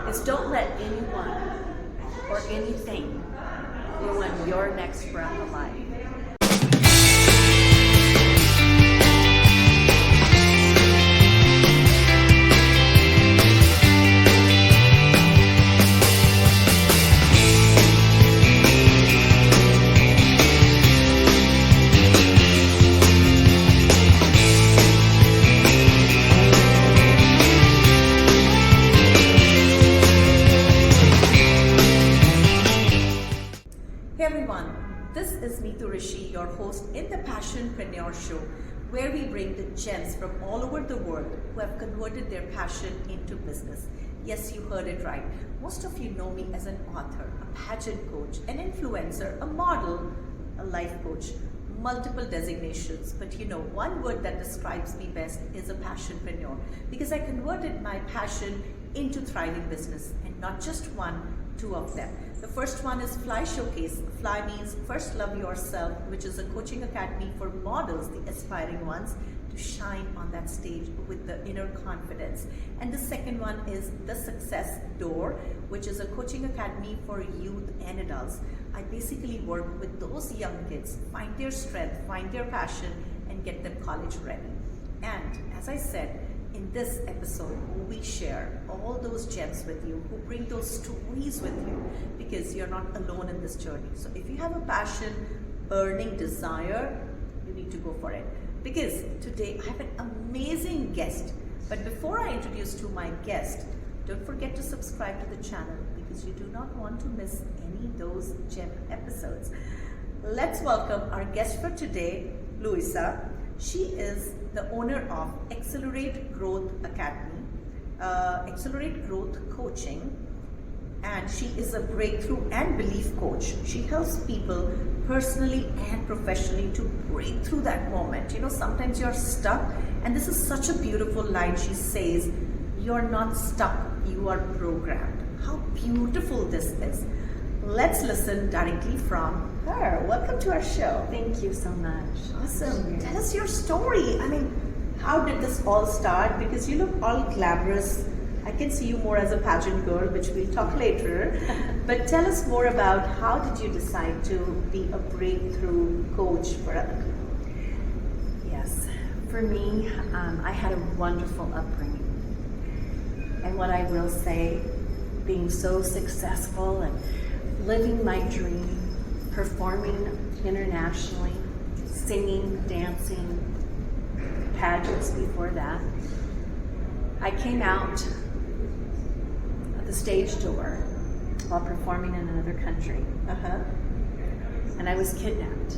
is don't let anyone or anything ruin your next breath of life. This is Rishi, your host in the Passionpreneur Show, where we bring the gems from all over the world who have converted their passion into business. Yes, you heard it right. Most of you know me as an author, a pageant coach, an influencer, a model, a life coach, multiple designations. But one word that describes me best is a passionpreneur, because I converted my passion into thriving business, and not just one, two of them. The first one is Fly Showcase. Fly means First Love Yourself, which is a coaching academy for models, the aspiring ones, to shine on that stage with the inner confidence. And the second one is The Success Door, which is a coaching academy for youth and adults. I basically work with those young kids, find their strength, find their passion, and get them college ready. And as I said, in this episode, we share all those gems with you, who bring those stories with you, because you're not alone in this journey. So if you have a passion, burning desire, you need to go for it. Because today I have an amazing guest. But before I introduce to my guest, don't forget to subscribe to the channel, because you do not want to miss any of those gem episodes. Let's welcome our guest for today, Louisa. She is the owner of Accelerate Growth Academy, Accelerate Growth Coaching, and she is a breakthrough and belief coach. She helps people personally and professionally to break through that moment. Sometimes you're stuck, and this is such a beautiful line. She says, "You're not stuck, you are programmed." How beautiful this is. Let's listen directly from her. Welcome to our show. Thank you so much. Awesome. Tell us your story. How did this all start? Because you look all glamorous. I can see you more as a pageant girl, which we'll talk later. But tell us more about how did you decide to be a breakthrough coach for other people? Yes. For me, I had a wonderful upbringing. And what I will say, being so successful and living my dream, performing internationally, singing, dancing, pageants before that, I came out of the stage door while performing in another country. And I was kidnapped.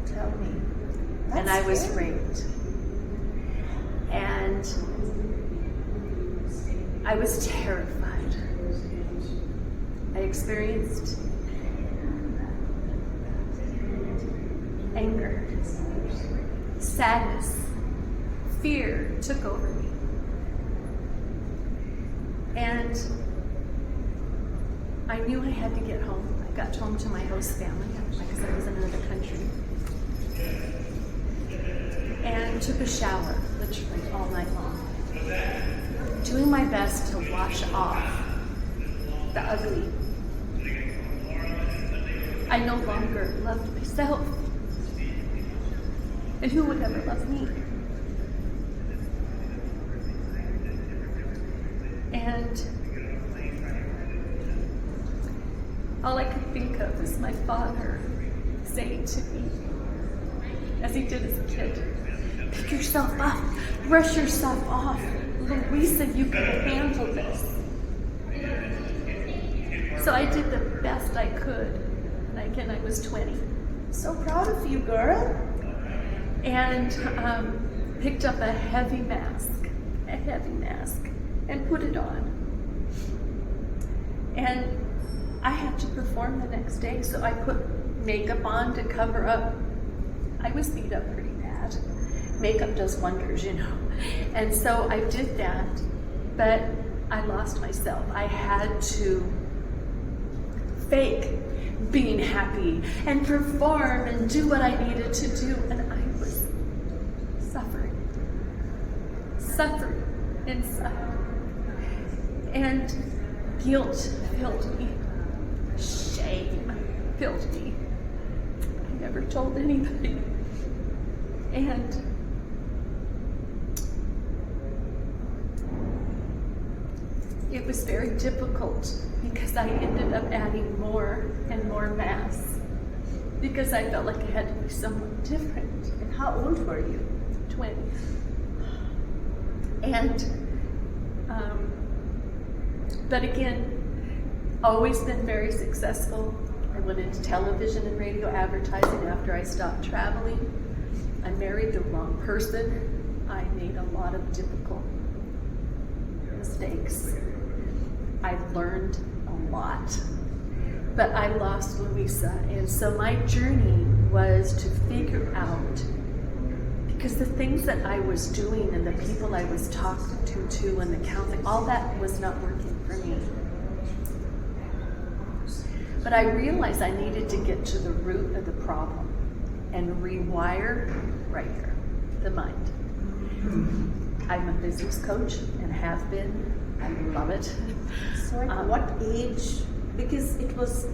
Tell me. And I was raped. And I was terrified. I experienced anger, sadness, fear took over me. And I knew I had to get home. I got home to my host family because I was in another country. And took a shower, literally all night long, doing my best to wash off the ugly. I no longer loved myself. And who would ever love me? And all I could think of was my father saying to me, as he did as a kid, "Pick yourself up, brush yourself off. Louisa, you can handle this." So I did the best I could. And again, I was 20. So proud of you, girl. And picked up a heavy mask, and put it on. And I had to perform the next day, so I put makeup on to cover up. I was beat up pretty bad. Makeup does wonders, And so I did that, but I lost myself. I had to fake being happy and perform and do what I needed to do, and I was suffering inside. And guilt filled me. Shame filled me. I never told anybody. And it was very difficult because I ended up adding more and more mass because I felt like I had to be someone different. And how old were you? 20. And, but again, always been very successful. I went into television and radio advertising after I stopped traveling. I married the wrong person. I made a lot of difficult mistakes. I learned a lot. But I lost Louisa, and so my journey was to figure out, because the things that I was doing and the people I was talking to and the counseling, all that was not working for me. But I realized I needed to get to the root of the problem and rewire right here, the mind. I'm a business coach and have been. I love it. So at what age? Because it was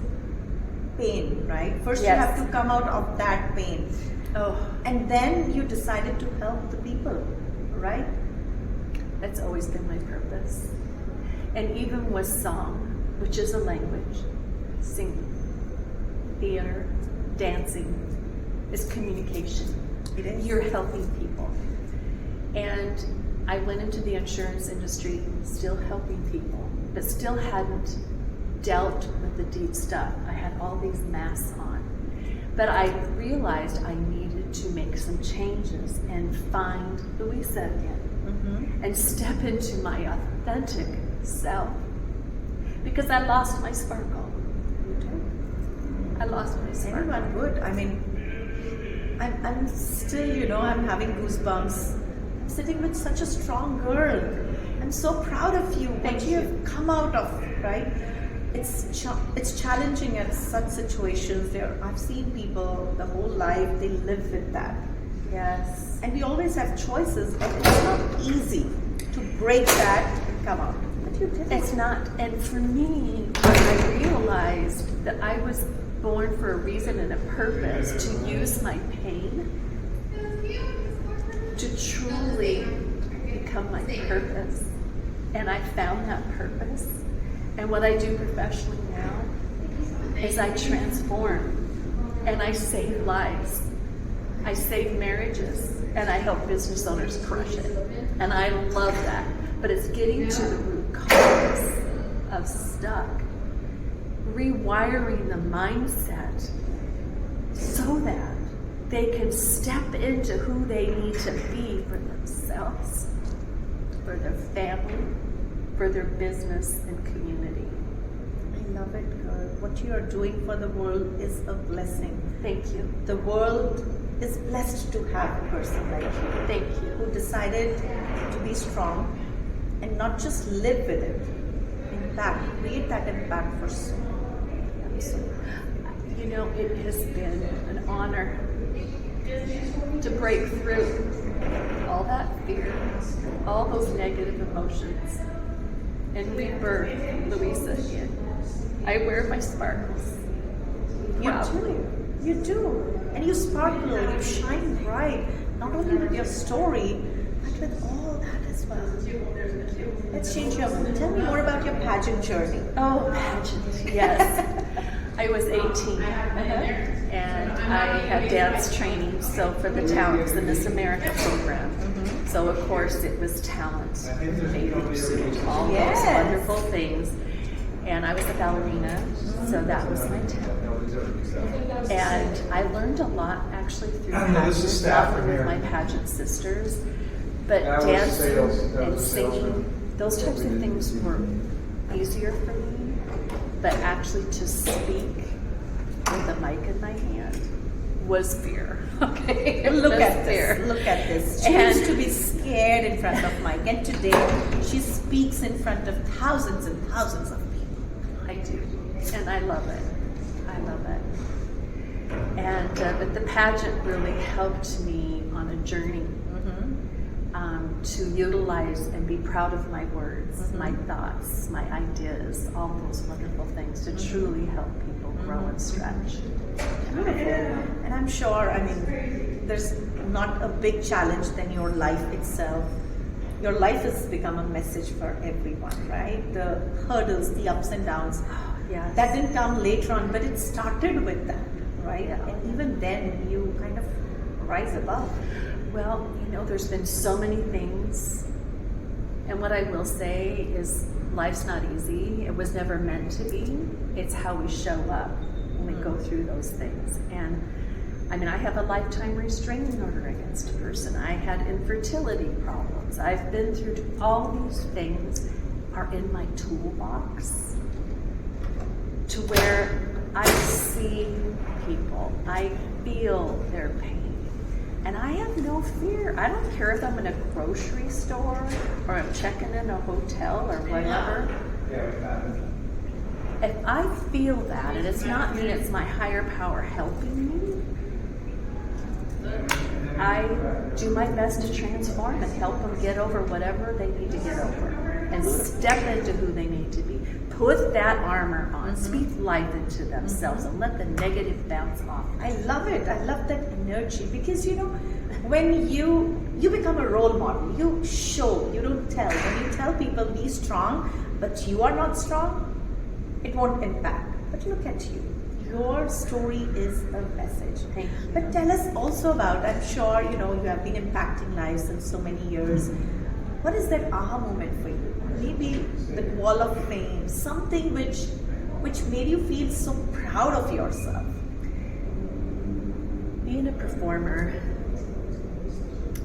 pain, right? First Yes. you have to come out of that pain. Oh, And then you decided to help the people, right? that's always been my purpose. And even with song, which is a language, singing, theater, dancing, is communication. It is. You're helping people. And I went into the insurance industry still helping people, but still hadn't dealt with the deep stuff. I had all these masks on. But I realized I needed to make some changes and find Louisa again and step into my authentic self. Because I lost my sparkle. I lost my sparkle. Anyone would. I mean, I'm still, I'm having goosebumps. I'm sitting with such a strong girl. I'm so proud of you. Thank What you have come out of, right? It's challenging at such situations. I've seen people the whole life, they live with that. Yes. And we always have choices, but it's not easy to break that and come out. But you did it. It's not. And for me, I realized that I was born for a reason and a purpose to use my pain to truly become my purpose. And I found that purpose. And what I do professionally now is I transform and I save lives. I save marriages and I help business owners crush it. And I love that. But it's getting to the root cause of stuck. Rewiring the mindset so that they can step into who they need to be for themselves, for their family, for their business and community. I love it, girl. What you are doing for the world is a blessing. Thank you. The world is blessed to have a person like you. Thank you. Who decided to be strong and not just live with it. Impact, create that impact for so many. You know, it has been an honor to break through all that fear, all those negative emotions, and rebirth Louisa again. I wear my sparkles. You proudly. do. You do. And you sparkle, you shine bright, not only with your story, but with all that as well. Let's change your mood. Tell me more about your pageant journey. Oh, pageant, yes. I was 18, and I had dance training, so for the talents, the Miss America program. So of course it was talent, bathing suit, all Yes. those wonderful things. And I was a ballerina, so that was my talent. And I learned a lot actually through pageant, not only with my pageant sisters, but dancing and singing, those types of things were easier for me. But actually to speak with a mic in my hand was fear. Okay, Look at fear. this. Look at this. She used to be scared in front of Mike, and today she speaks in front of thousands and thousands of people. I do, and I love it. I love it. And but the pageant really helped me on a journey to utilize and be proud of my words, my thoughts, my ideas, all those wonderful things to truly help people grow and stretch. And I'm sure, I mean, there's not a big challenge than your life itself. Your life has become a message for everyone, right? The hurdles, the ups and downs. Yes. That didn't come later on, but it started with that, right? Yeah. And even then, you kind of rise above. Well, there's been so many things. And what I will say is life's not easy. It was never meant to be. It's how we show up when we go through those things. And I mean, I have a lifetime restraining order against a person. I had infertility problems. I've been through all these things are in my toolbox to where I see people, I feel their pain. And I have no fear. I don't care if I'm in a grocery store or I'm checking in a hotel or whatever. If I feel that, and it's not me, it's my higher power helping me, I do my best to transform and help them get over whatever they need to get over and step into who they need to be. Put that armor on, speak life into themselves, and let the negative bounce off. I love it. I love that energy because when you become a role model, you show, you don't tell. When you tell people be strong, but you are not strong, it won't impact. But look at you. Your story is a message. Thank you. But tell us also about, I'm sure, you have been impacting lives in so many years. What is that aha moment for you? Maybe the wall of fame, something which made you feel so proud of yourself. Being a performer,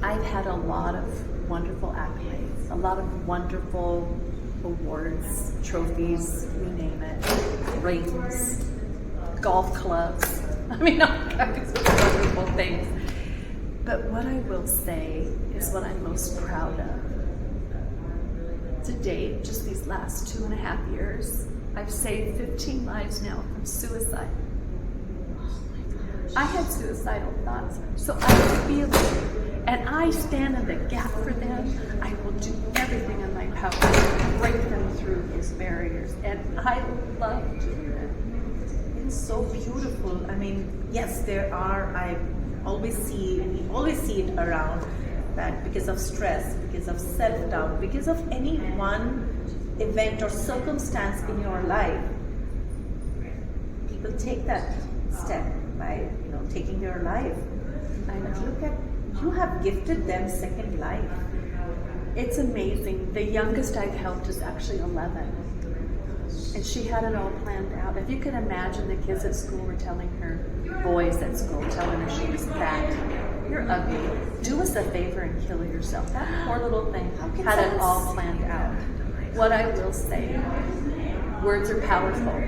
I've had a lot of wonderful accolades, a lot of wonderful awards, trophies, you name it, rings, golf clubs. I mean, all kinds of wonderful things. But what I will say is what I'm most proud of. To date, just these last 2.5 years, I've saved 15 lives now from suicide. I had suicidal thoughts, so I feel it. And I stand in the gap for them. I will do everything in my power to break them through these barriers. And I love doing it. It's so beautiful. I mean, yes, we always see it around that because of stress, because of self-doubt, because of any one event or circumstance in your life, people take that step by taking their life. And look at, you have gifted them second life. It's amazing. The youngest I've helped is actually 11. And she had it all planned out. If you could imagine, the kids at school were telling her, boys at school telling her she was fat. You're ugly. Do us a favor and kill yourself. That poor little thing had it all planned out. What I will say, words are powerful.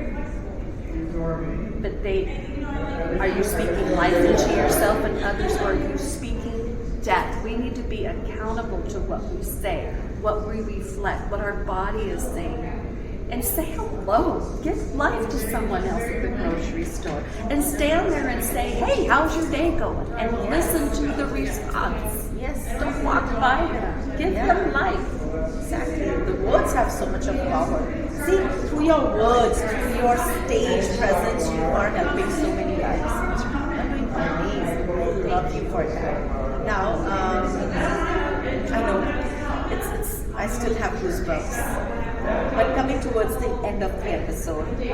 But are you speaking life into yourself and others, or are you speaking death? We need to be accountable to what we say, what we reflect, what our body is saying. And say hello. Give life to someone else at the grocery store. And stand there and say, hey, how's your day going? And listen to the response. Yes. Don't walk by them. Give them life. Exactly. The words have so much of power. See, through your words, through your stage presence, you are helping so many lives. You're doing amazing. I love you for that. Now, I know I still have goosebumps. But coming towards the end of the episode, we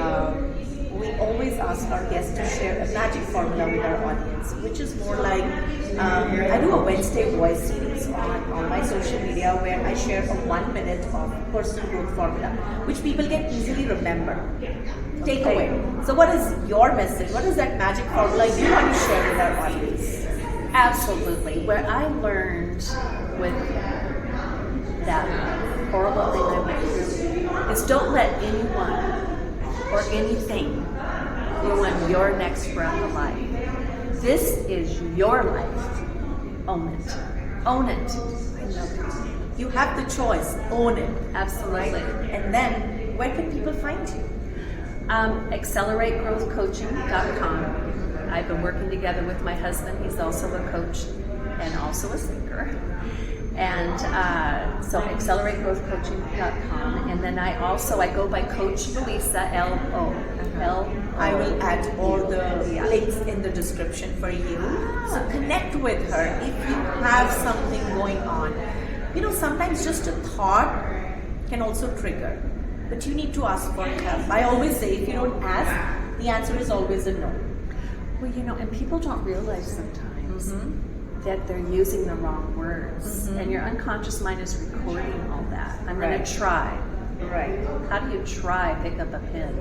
always ask our guests to share a magic formula with our audience, which is more like, I do a Wednesday voice series on my social media where I share a 1 minute of personal growth formula, which people can easily remember. Take away. So what is your message? What is that magic formula you want to share with our audience? Absolutely. What I learned with that horrible thing I went through is don't let anyone or anything ruin your next breath of life. This is your life. Own it. Own it. I love it. You have the choice. Own it. Absolutely. Right? And then, where can people find you? AccelerateGrowthCoaching.com. I've been working together with my husband. He's also a coach and also a speaker. And so accelerategrowthcoaching.com. And then I go by Coach Louisa, L-O. I will add all the links in the description for you. So connect with her if you have something going on. Sometimes just a thought can also trigger, but you need to ask for help. I always say, if you don't ask, the answer is always a no. Well, and people don't realize sometimes that they're using the wrong words, and your unconscious mind is recording all that. I'm going to try. Right. How do you try pick up a pen?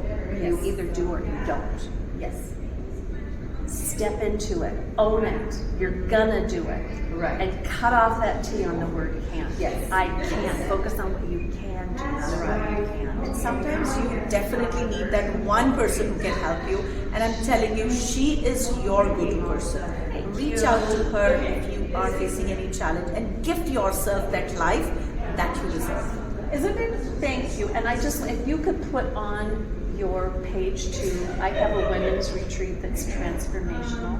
You either do or you don't. Yes. Step into it. Own it. You're gonna do it. Right. And cut off that T on the word can't. Yes. I can't. Focus on what you can do, not what you can't. And sometimes you definitely need that one person who can help you. And I'm telling you, she is your go-to person. Reach out to her if you are facing any challenge and gift yourself that life that you deserve. Isn't it? Thank you. And if you could put on your page too, I have a women's retreat that's transformational.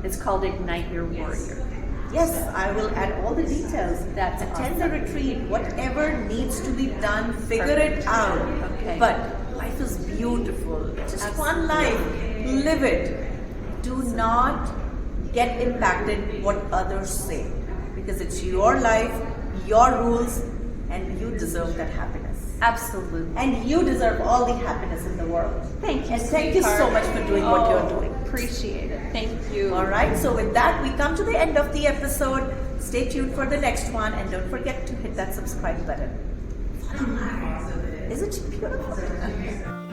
It's called Ignite Your Warrior. Yes, I will add all the details. That's Attend awesome. the retreat, whatever needs to be done, figure it out. Okay. But life is beautiful. Just one life. Live it. Do not get impacted what others say, because it's your life, your rules, and you deserve that happiness. Absolutely. And you deserve all the happiness in the world. Thank you. And thank you so much for doing what you're doing. Appreciate it. Thank you. All right, so with that, we come to the end of the episode. Stay tuned for the next one, and don't forget to hit that subscribe button. Isn't she beautiful?